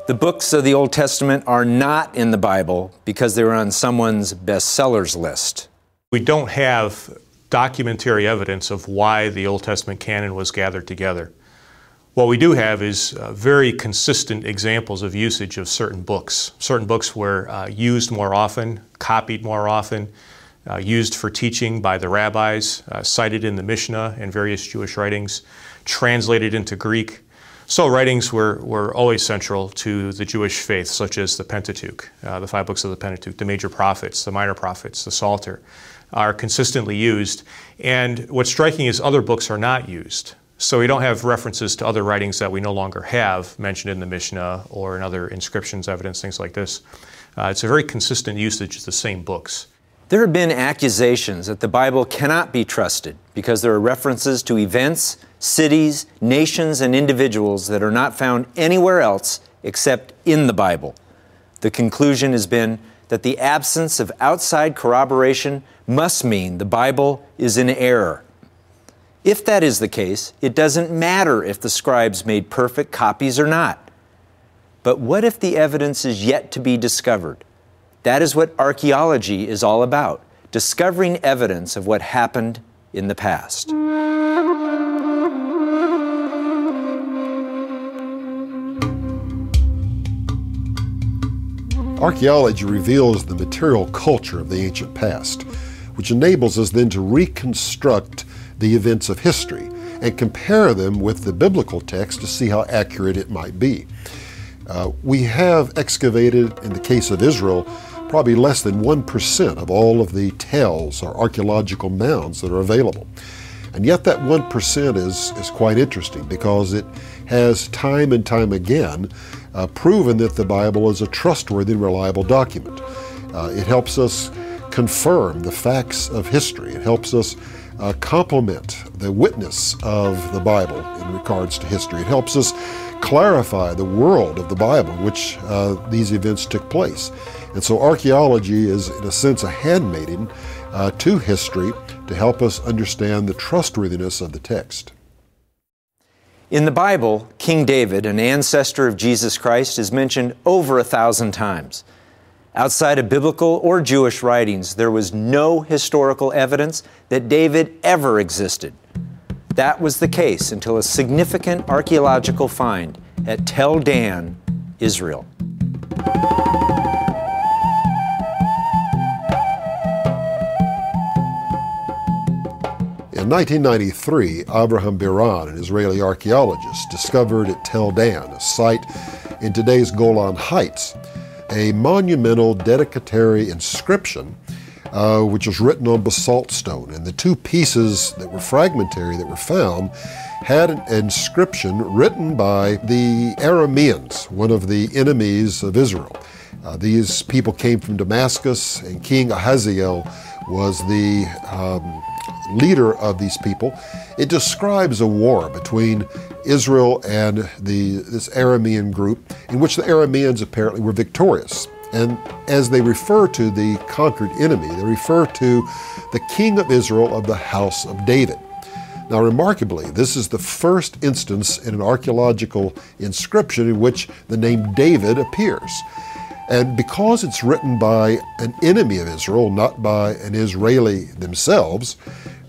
The books of the Old Testament are not in the Bible because they were on someone's bestsellers list. We don't have documentary evidence of why the Old Testament canon was gathered together. What we do have is very consistent examples of usage of certain books. Certain books were used more often, copied more often, used for teaching by the rabbis, cited in the Mishnah and various Jewish writings, translated into Greek. So writings were always central to the Jewish faith, such as the Pentateuch, the 5 books of the Pentateuch, the major prophets, the minor prophets, the Psalter, are consistently used. And what's striking is other books are not used. So we don't have references to other writings that we no longer have mentioned in the Mishnah or in other inscriptions, evidence, things like this. It's a very consistent usage of the same books. There have been accusations that the Bible cannot be trusted because there are references to events, cities, nations, and individuals that are not found anywhere else except in the Bible. The conclusion has been that the absence of outside corroboration must mean the Bible is in error. If that is the case, it doesn't matter if the scribes made perfect copies or not. But what if the evidence is yet to be discovered? That is what archaeology is all about, discovering evidence of what happened in the past. Archaeology reveals the material culture of the ancient past, which enables us then to reconstruct the events of history and compare them with the biblical text to see how accurate it might be. We have excavated, in the case of Israel, probably less than 1% of all of the tells or archaeological mounds that are available. And yet that 1% is quite interesting because it has time and time again proven that the Bible is a trustworthy and reliable document. It helps us confirm the facts of history. It helps us complement the witness of the Bible in regards to history. It helps us clarify the world of the Bible in which these events took place. And so archaeology is, in a sense, a handmaiden to history to help us understand the trustworthiness of the text. In the Bible, King David, an ancestor of Jesus Christ, is mentioned over 1,000 times. Outside of biblical or Jewish writings, there was no historical evidence that David ever existed. That was the case until a significant archaeological find at Tel Dan, Israel. In 1993, Avraham Biran, an Israeli archaeologist, discovered at Tel Dan, a site in today's Golan Heights, a monumental dedicatory inscription which was written on basalt stone. And the two pieces that were fragmentary that were found had an inscription written by the Arameans, one of the enemies of Israel. These people came from Damascus, and King Ahaziel was the leader of these people. It describes a war between Israel and this Aramean group, in which the Arameans apparently were victorious. And as they refer to the conquered enemy, they refer to the king of Israel of the house of David. Now, remarkably, this is the first instance in an archaeological inscription in which the name David appears. And because it's written by an enemy of Israel, not by an Israeli themselves,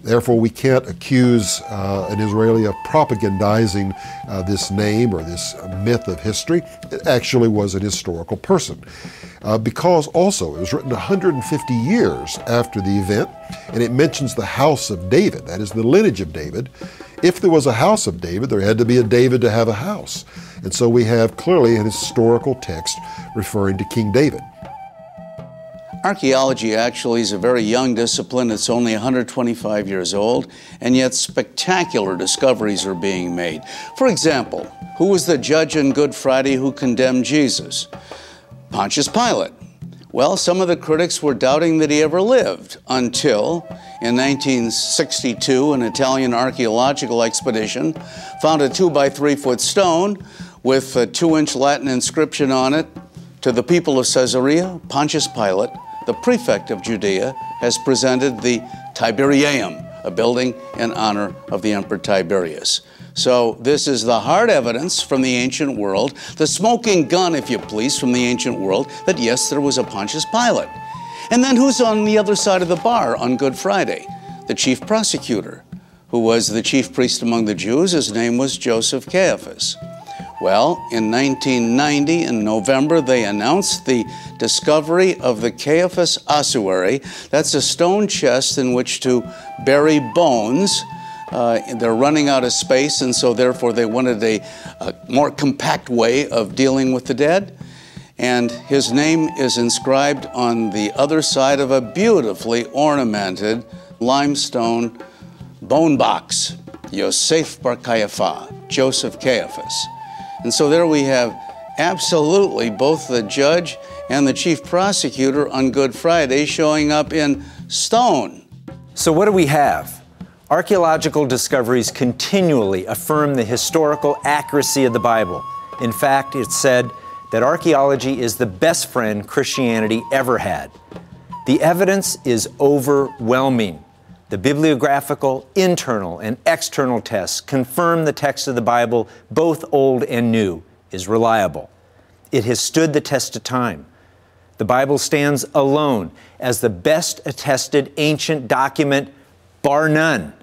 therefore we can't accuse an Israeli of propagandizing this name or this myth of history. It actually was an historical person. Because also it was written 150 years after the event, and it mentions the house of David, that is the lineage of David. If there was a house of David, there had to be a David to have a house. And so we have clearly an historical text referring to King David. Archaeology actually is a very young discipline. It's only 125 years old, and yet spectacular discoveries are being made. For example, who was the judge on Good Friday who condemned Jesus? Pontius Pilate. Well, some of the critics were doubting that he ever lived until, in 1962, an Italian archaeological expedition found a 2 by 3 foot stone with a 2-inch Latin inscription on it. To the people of Caesarea, Pontius Pilate, the prefect of Judea, has presented the Tiberium, a building in honor of the Emperor Tiberius. So this is the hard evidence from the ancient world, the smoking gun, if you please, from the ancient world, that yes, there was a Pontius Pilate. And then who's on the other side of the bar on Good Friday? The chief prosecutor, who was the chief priest among the Jews. His name was Joseph Caiaphas. Well, in 1990, in November, they announced the discovery of the Caiaphas Ossuary. That's a stone chest in which to bury bones. They're running out of space, and so therefore they wanted a more compact way of dealing with the dead. And his name is inscribed on the other side of a beautifully ornamented limestone bone box, Yosef bar Caiaphas, Joseph Caiaphas. And so there we have absolutely both the judge and the chief prosecutor on Good Friday showing up in stone. So what do we have? Archaeological discoveries continually affirm the historical accuracy of the Bible. In fact, it's said that archaeology is the best friend Christianity ever had. The evidence is overwhelming. The bibliographical, internal, and external tests confirm the text of the Bible, both Old and New, is reliable. It has stood the test of time. The Bible stands alone as the best attested ancient document, bar none.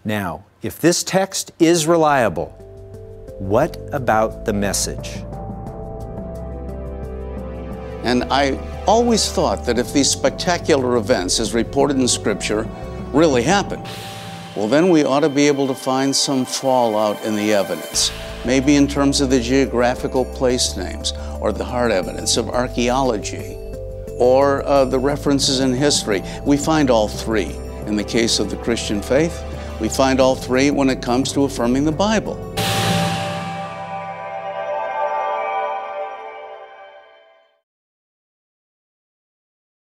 Now, if this text is reliable, what about the message? And I always thought that if these spectacular events, as reported in Scripture, really happened, well, then we ought to be able to find some fallout in the evidence, maybe in terms of the geographical place names, or the hard evidence of archaeology, or the references in history. We find all three in the case of the Christian faith. We find all three when it comes to affirming the Bible.